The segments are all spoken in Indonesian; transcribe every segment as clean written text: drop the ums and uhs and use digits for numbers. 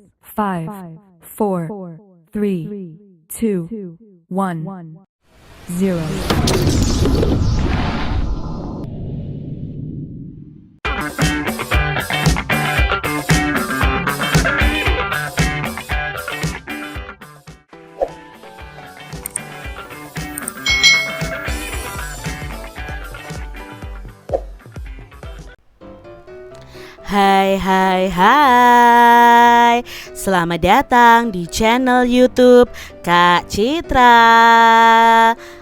5, 4, 3, 2, 1, 0. Hai, selamat datang di channel YouTube Kak Citra.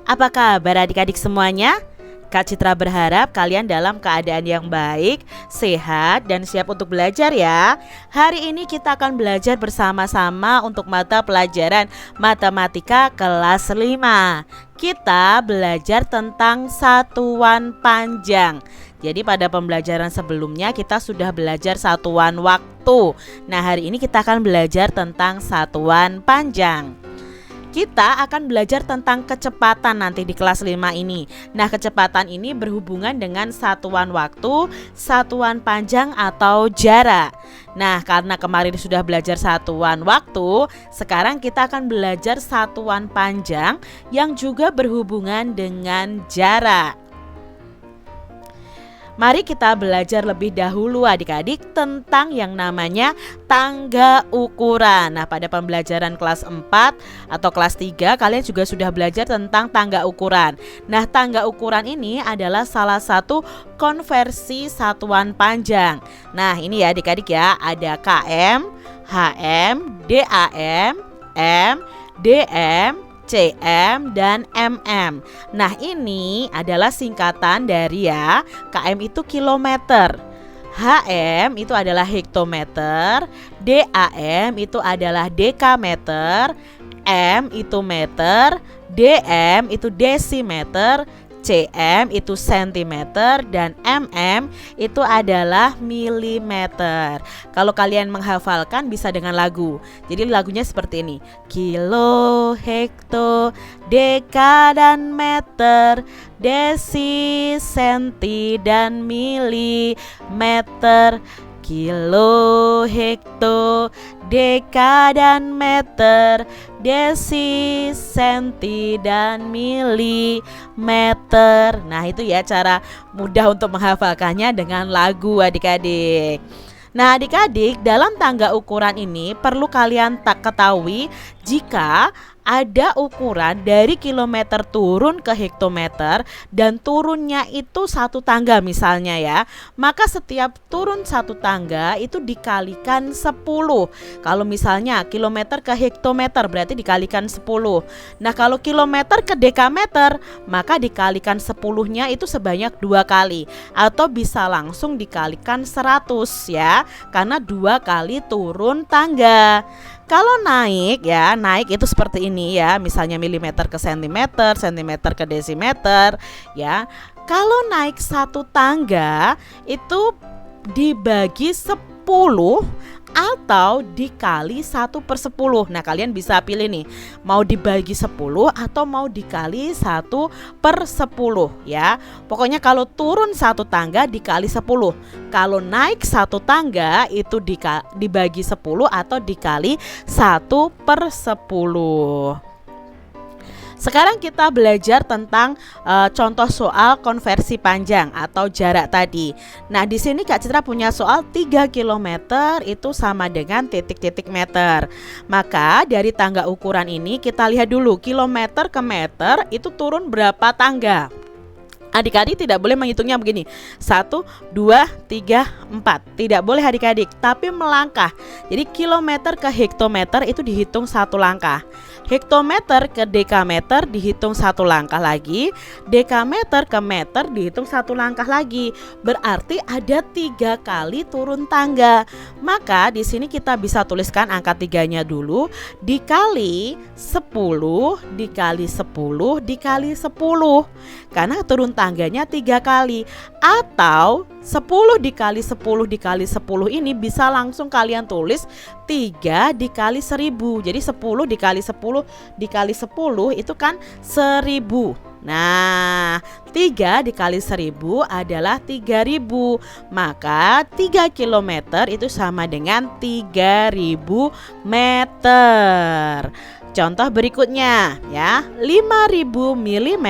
Apa kabar adik-adik semuanya? Kak Citra berharap kalian dalam keadaan yang baik, sehat, dan siap untuk belajar ya. Hari ini kita akan belajar bersama-sama untuk mata pelajaran Matematika kelas 5. Kita belajar tentang satuan panjang. Jadi pada pembelajaran sebelumnya kita sudah belajar satuan waktu. Nah, hari ini kita akan belajar tentang satuan panjang. Kita akan belajar tentang kecepatan nanti di kelas 5 ini. Nah, kecepatan ini berhubungan dengan satuan waktu, satuan panjang atau jarak. Nah, karena kemarin sudah belajar satuan waktu, sekarang kita akan belajar satuan panjang yang juga berhubungan dengan jarak. Mari kita belajar lebih dahulu adik-adik tentang yang namanya tangga ukuran. Nah, pada pembelajaran kelas 4 atau kelas 3 kalian juga sudah belajar tentang tangga ukuran. Nah, tangga ukuran ini adalah salah satu konversi satuan panjang. Nah, ini ya adik-adik ya, ada km, hm, dam, m, dm, cm, dan mm. Nah, ini adalah singkatan dari ya, km itu kilometer, hm itu adalah hektometer, dam itu adalah dekameter, m itu meter, dm itu desimeter, cm itu sentimeter, dan mm itu adalah milimeter. Kalau kalian menghafalkan bisa dengan lagu. Jadi lagunya seperti ini: kilo, hekto, deka, dan meter, desi, senti, dan milimeter. Kilo, hekto, deka, dan meter, desi, senti, dan milimeter. Nah, itu ya cara mudah untuk menghafalkannya dengan lagu adik-adik. Nah, adik-adik, dalam tangga ukuran ini perlu kalian tak ketahui jika ada ukuran dari kilometer turun ke hektometer dan turunnya itu satu tangga misalnya ya, maka setiap turun satu tangga itu dikalikan 10. Kalau misalnya kilometer ke hektometer berarti dikalikan 10. Nah, kalau kilometer ke dekameter maka dikalikan 10-nya itu sebanyak 2 kali, atau bisa langsung dikalikan 100 ya, karena 2 kali turun tangga. Kalau naik ya, naik itu seperti ini ya, misalnya milimeter ke sentimeter, sentimeter ke desimeter ya. Kalau naik satu tangga itu dibagi 10 atau dikali 1/10. Nah, kalian bisa pilih nih, mau dibagi 10 atau mau dikali 1/10 ya. Pokoknya kalau turun satu tangga dikali 10. Kalau naik satu tangga itu dibagi 10 atau dikali 1/10. Sekarang kita belajar tentang contoh soal konversi panjang atau jarak tadi. Nah, di sini Kak Citra punya soal 3 km itu sama dengan titik-titik meter. Maka dari tangga ukuran ini kita lihat dulu kilometer ke meter itu turun berapa tangga. Adik-adik tidak boleh menghitungnya begini 1, 2, 3, 4. Tidak boleh adik-adik, tapi melangkah. Jadi kilometer ke hektometer itu dihitung satu langkah, hektometer ke dekameter dihitung satu langkah lagi, dekameter ke meter dihitung satu langkah lagi. Berarti ada 3 kali turun tangga. Maka di sini kita bisa tuliskan angka 3-nya dulu, dikali 10 dikali 10 dikali 10. Karena turun tangganya 3 kali, atau 10 dikali 10 dikali 10 ini bisa langsung kalian tulis 3 dikali 1000. Jadi 10 dikali 10 dikali 10 itu kan 1000 Nah, 3 dikali 1000 adalah 3000. Maka 3 kilometer itu sama dengan 3000 meter. Contoh berikutnya ya, 5000 mm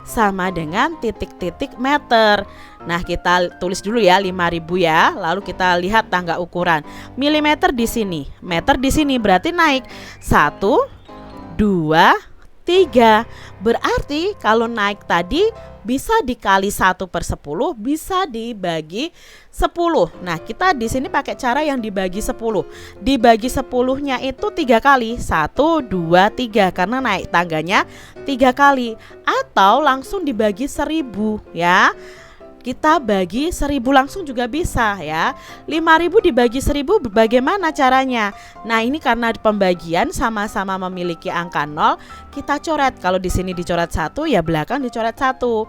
sama dengan titik-titik meter. Nah, kita tulis dulu ya 5000 ya. Lalu kita lihat tangga ukuran. Milimeter di sini, meter di sini, berarti naik 1, 2, 3. Berarti kalau naik tadi bisa dikali 1/10, bisa dibagi 10. Nah, kita di sini pakai cara yang dibagi 10. Dibagi 10-nya itu 3 kali. 1, 2, 3 karena naik tangganya 3 kali. Atau langsung dibagi 1000 ya. Kita bagi 1000 langsung juga bisa ya. 5000 dibagi 1000 bagaimana caranya? Nah, ini karena pembagian sama-sama memiliki angka 0, kita coret. Kalau di sini dicoret 1, ya belakang dicoret 1.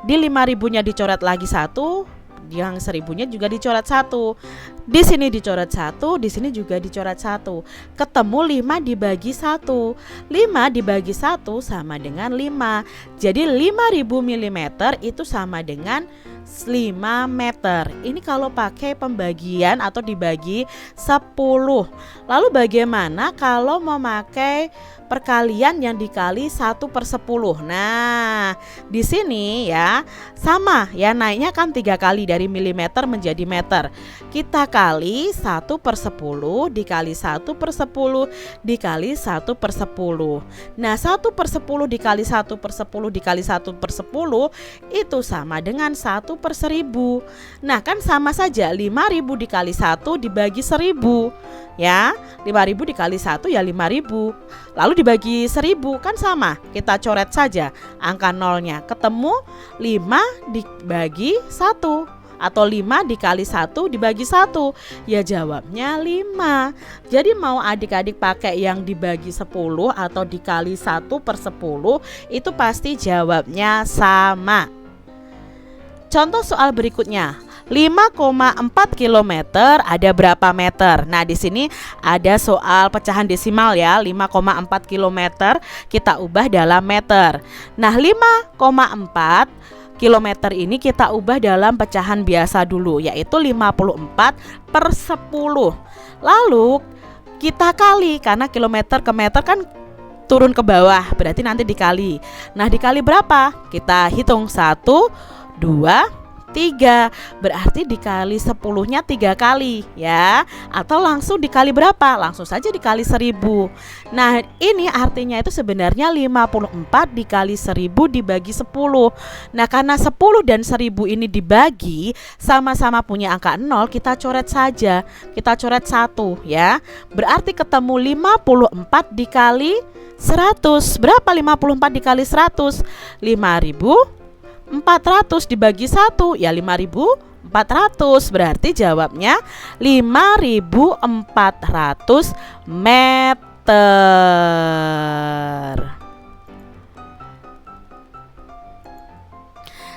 Di 5000-nya dicoret lagi 1, yang 1000-nya juga dicoret 1. Di sini dicoret 1, di sini juga dicoret 1. Ketemu 5 dibagi 1. 5 dibagi 1 sama dengan 5. Jadi 5000 mm itu sama dengan 5 meter. Ini kalau pakai pembagian atau dibagi 10. Lalu bagaimana kalau memakai perkalian yang dikali 1/10? Nah, di sini ya sama ya, naiknya kan 3 kali dari milimeter menjadi meter. Kita kali 1/10 dikali 1/10 dikali 1/10. Nah, 1/10 dikali 1/10 dikali 1/10 itu sama dengan 1/1000. Nah, kan sama saja, 5000 dikali 1 dibagi 1000 ya. 5000 dikali 1 ya 5000. Lalu dibagi 1000 kan sama, kita coret saja angka nolnya. Ketemu 5 dibagi 1 atau 5 dikali 1 dibagi 1. Ya jawabnya 5. Jadi mau adik-adik pakai yang dibagi 10 atau dikali 1/10, itu pasti jawabnya sama. Contoh soal berikutnya, 5,4 km ada berapa meter? Nah, di sini ada soal pecahan desimal ya, 5,4 km kita ubah dalam meter. Nah, 5,4 kilometer ini kita ubah dalam pecahan biasa dulu, yaitu 54/10. Lalu kita kali, karena kilometer ke meter kan turun ke bawah, berarti nanti dikali. Nah, dikali berapa? Kita hitung 1, 2, 3. Berarti dikali 10-nya 3 kali ya. Atau langsung dikali berapa? Langsung saja dikali 1000. Nah, ini artinya itu sebenarnya 54 dikali 1000 dibagi 10. Nah, karena 10 dan 1000 ini dibagi sama-sama punya angka 0, kita coret saja. Kita coret 1 ya. Berarti ketemu 54 dikali 100. Berapa 54 dikali 100? 5400 dibagi 1 ya 5400. Berarti jawabnya 5400 meter.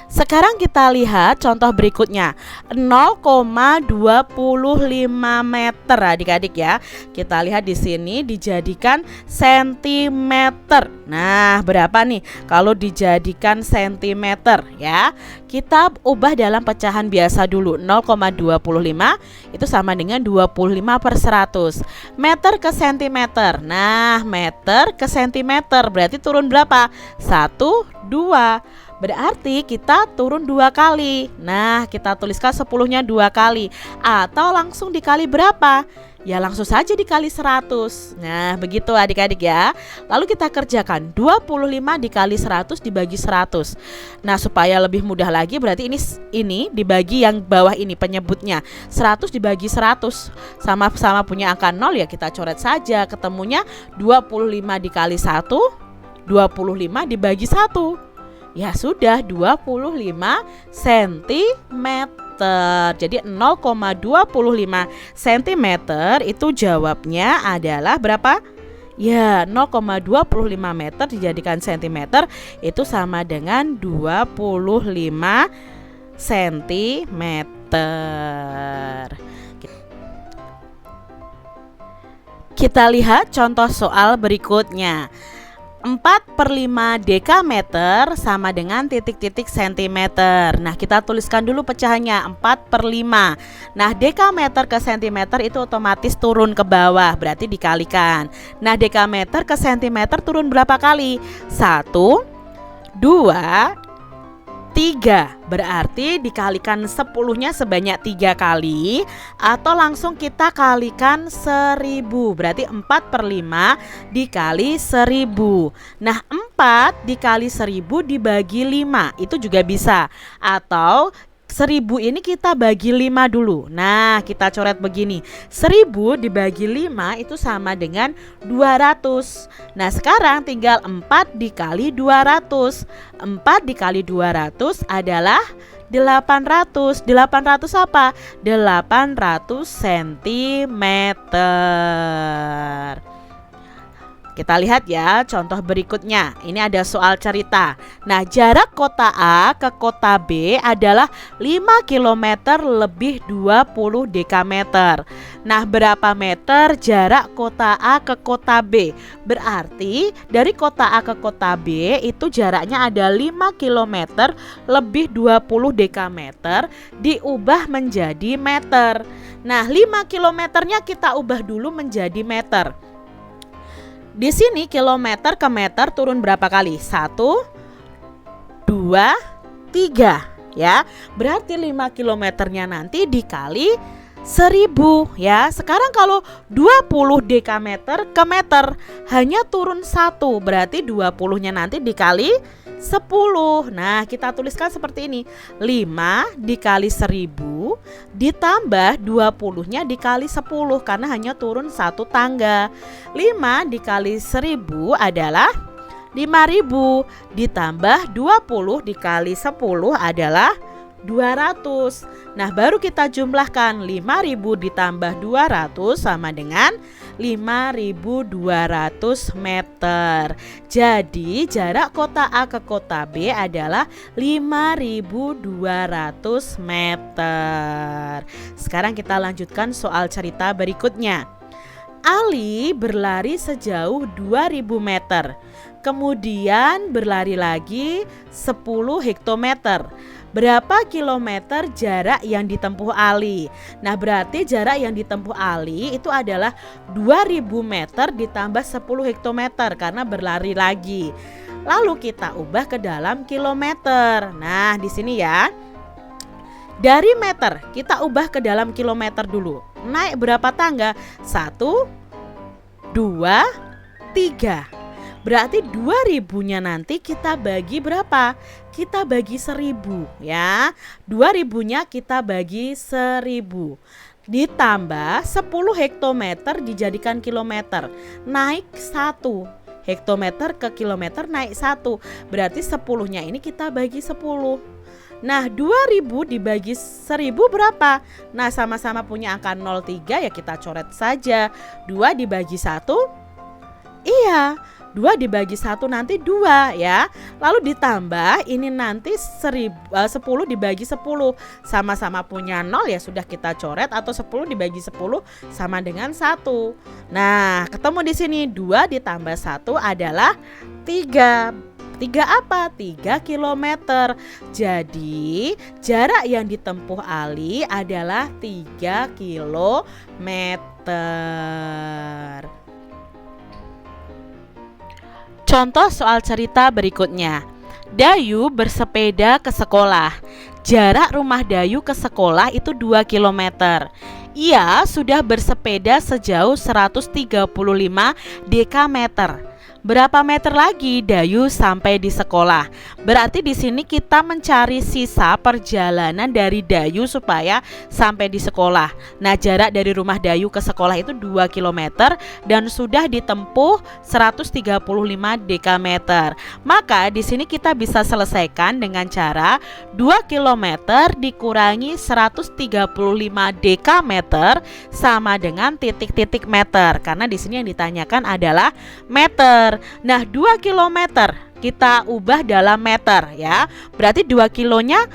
Sekarang kita lihat contoh berikutnya, 0,25 meter adik-adik ya. Kita lihat di sini dijadikan sentimeter. Nah, berapa nih kalau dijadikan sentimeter ya? Kita ubah dalam pecahan biasa dulu. 0,25 itu sama dengan 25/100. Meter ke sentimeter. Nah, meter ke sentimeter berarti turun berapa? 1, 2. Berarti kita turun 2 kali. Nah, kita tuliskan 10-nya 2 kali. Atau langsung dikali berapa? Ya langsung saja dikali 100. Nah, begitu adik-adik ya. Lalu kita kerjakan 25 dikali 100 dibagi 100. Nah, supaya lebih mudah lagi berarti ini dibagi yang bawah ini penyebutnya. 100 dibagi 100 sama-sama punya angka 0 ya kita coret saja. Ketemunya 25 dikali 1, 25 dibagi 1. Ya sudah 25 cm. Jadi 0,25 cm itu jawabnya adalah berapa? Ya 0,25 meter dijadikan cm itu sama dengan 25 cm. Kita lihat contoh soal berikutnya. 4/5 dekameter sama dengan titik-titik sentimeter. Nah, kita tuliskan dulu pecahannya 4/5. Nah, dekameter ke sentimeter itu otomatis turun ke bawah, berarti dikalikan. Nah, dekameter ke sentimeter turun berapa kali? 1, 2, 3, berarti dikalikan 10-nya sebanyak 3 kali, atau langsung kita kalikan 1000, berarti 4/5 dikali 1000. Nah, 4 dikali 1000 dibagi 5 itu juga bisa, atau 1000 ini kita bagi 5 dulu. Nah, kita coret begini, 1000 dibagi 5 itu sama dengan 200. Nah, sekarang tinggal 4 dikali 200. 4 dikali 200 adalah 800. 800 apa? 800 cm. Kita lihat ya contoh berikutnya. Ini ada soal cerita. Nah, jarak kota A ke kota B adalah 5 km lebih 20 dekameter. Nah, berapa meter jarak kota A ke kota B? Berarti dari kota A ke kota B itu jaraknya ada 5 km lebih 20 dekameter diubah menjadi meter. Nah, 5 kilometernya kita ubah dulu menjadi meter. Di sini kilometer ke meter turun berapa kali? 1, 2, 3 ya. Berarti 5 kilometernya nanti dikali 1000 ya. Sekarang kalau 20 dekameter ke meter hanya turun 1, berarti 20-nya nanti dikali 10. Nah, kita tuliskan seperti ini. 5 dikali 1000 ditambah 20-nya dikali 10 karena hanya turun 1 tangga. 5 dikali 1000 adalah 5000 ditambah 20 dikali 10 adalah 200. Nah, baru kita jumlahkan 5000 ditambah 200 sama dengan 5200 meter. Jadi jarak kota A ke kota B adalah 5200 meter. Sekarang kita lanjutkan soal cerita berikutnya. Ali berlari sejauh 2000 meter. Kemudian berlari lagi 10 hektometer. Berapa kilometer jarak yang ditempuh Ali? Nah, berarti jarak yang ditempuh Ali itu adalah 2000 meter ditambah 10 hektometer karena berlari lagi. Lalu kita ubah ke dalam kilometer. Nah, di sini ya. Dari meter kita ubah ke dalam kilometer dulu. Naik berapa tangga? 1, 2, 3. Berarti 2000-nya nanti kita bagi berapa? Kita bagi 1000 ya. 2000-nya kita bagi 1000. Ditambah 10 hektometer dijadikan kilometer. Naik 1. Hektometer ke kilometer naik 1. Berarti 10-nya ini kita bagi 10. Nah, 2000 dibagi 1000 berapa? Nah, sama-sama punya angka 03 ya kita coret saja. 2 dibagi 1. Iya, 2 dibagi 1 nanti 2 ya. Lalu ditambah ini nanti 10 dibagi 10. Sama-sama punya 0 ya sudah kita coret, atau 10 dibagi 10 sama dengan 1. Nah, ketemu di sini 2 ditambah 1 adalah 3. 3 apa? 3 kilometer. Jadi jarak yang ditempuh Ali adalah 3 kilometer. Contoh soal cerita berikutnya. Dayu bersepeda ke sekolah. Jarak rumah Dayu ke sekolah itu 2 km. Ia sudah bersepeda sejauh 135 dekameter. Berapa meter lagi Dayu sampai di sekolah? Berarti di sini kita mencari sisa perjalanan dari Dayu supaya sampai di sekolah. Nah, jarak dari rumah Dayu ke sekolah itu 2 km dan sudah ditempuh 135 dekameter. Maka di sini kita bisa selesaikan dengan cara 2 km dikurangi 135 dekameter sama dengan titik-titik meter. Karena di sini yang ditanyakan adalah meter. Nah, 2 kilometer kita ubah dalam meter ya. Berarti 2 kilonya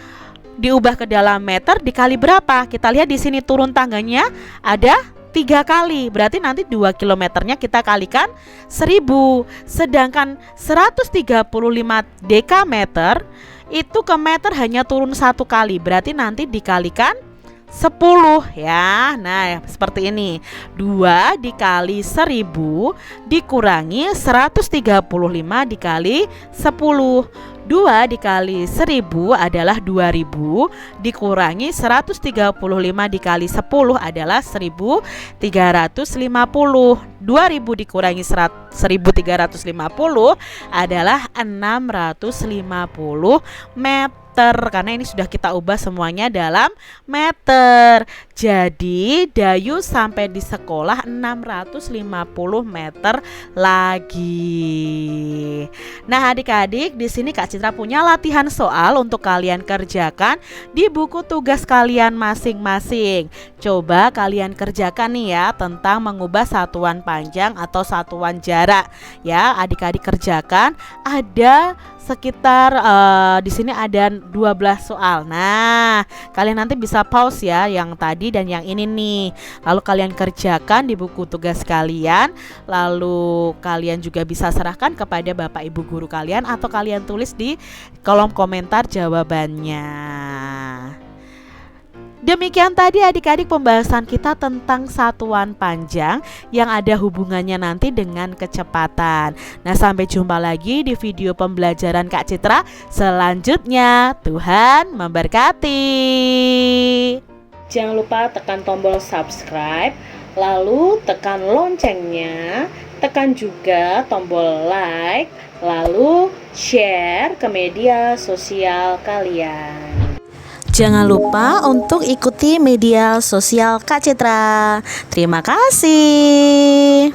diubah ke dalam meter dikali berapa? Kita lihat di sini turun tangganya ada 3 kali, berarti nanti 2 kilometernya kita kalikan 1000. Sedangkan 135 dekameter itu ke meter hanya turun 1 kali, berarti nanti dikalikan 10 ya. Nah seperti ini, 2 dikali 1000 dikurangi 135 dikali 10. 2 dikali 1000 adalah 2000 dikurangi 135 dikali 10 adalah 1350. 2000 dikurangi 1350 adalah 650 meter, karena ini sudah kita ubah semuanya dalam meter. Jadi Dayu sampai di sekolah 650 meter lagi. Nah adik-adik, di sini Kak Citra punya latihan soal untuk kalian kerjakan di buku tugas kalian masing-masing. Coba kalian kerjakan nih ya, tentang mengubah satuan panjang atau satuan jarak. Ya, adik-adik kerjakan. Ada sekitar di sini ada 12 soal. Nah, kalian nanti bisa pause ya yang tadi dan yang ini nih. Lalu kalian kerjakan di buku tugas kalian. Lalu kalian juga bisa serahkan kepada Bapak Ibu guru kalian atau kalian tulis di kolom komentar jawabannya. Demikian tadi adik-adik pembahasan kita tentang satuan panjang yang ada hubungannya nanti dengan kecepatan. Nah sampai jumpa lagi di video pembelajaran Kak Citra selanjutnya. Tuhan memberkati. Jangan lupa tekan tombol subscribe, lalu tekan loncengnya, tekan juga tombol like, lalu share ke media sosial kalian. Jangan lupa untuk ikuti media sosial Kak Citra. Terima kasih.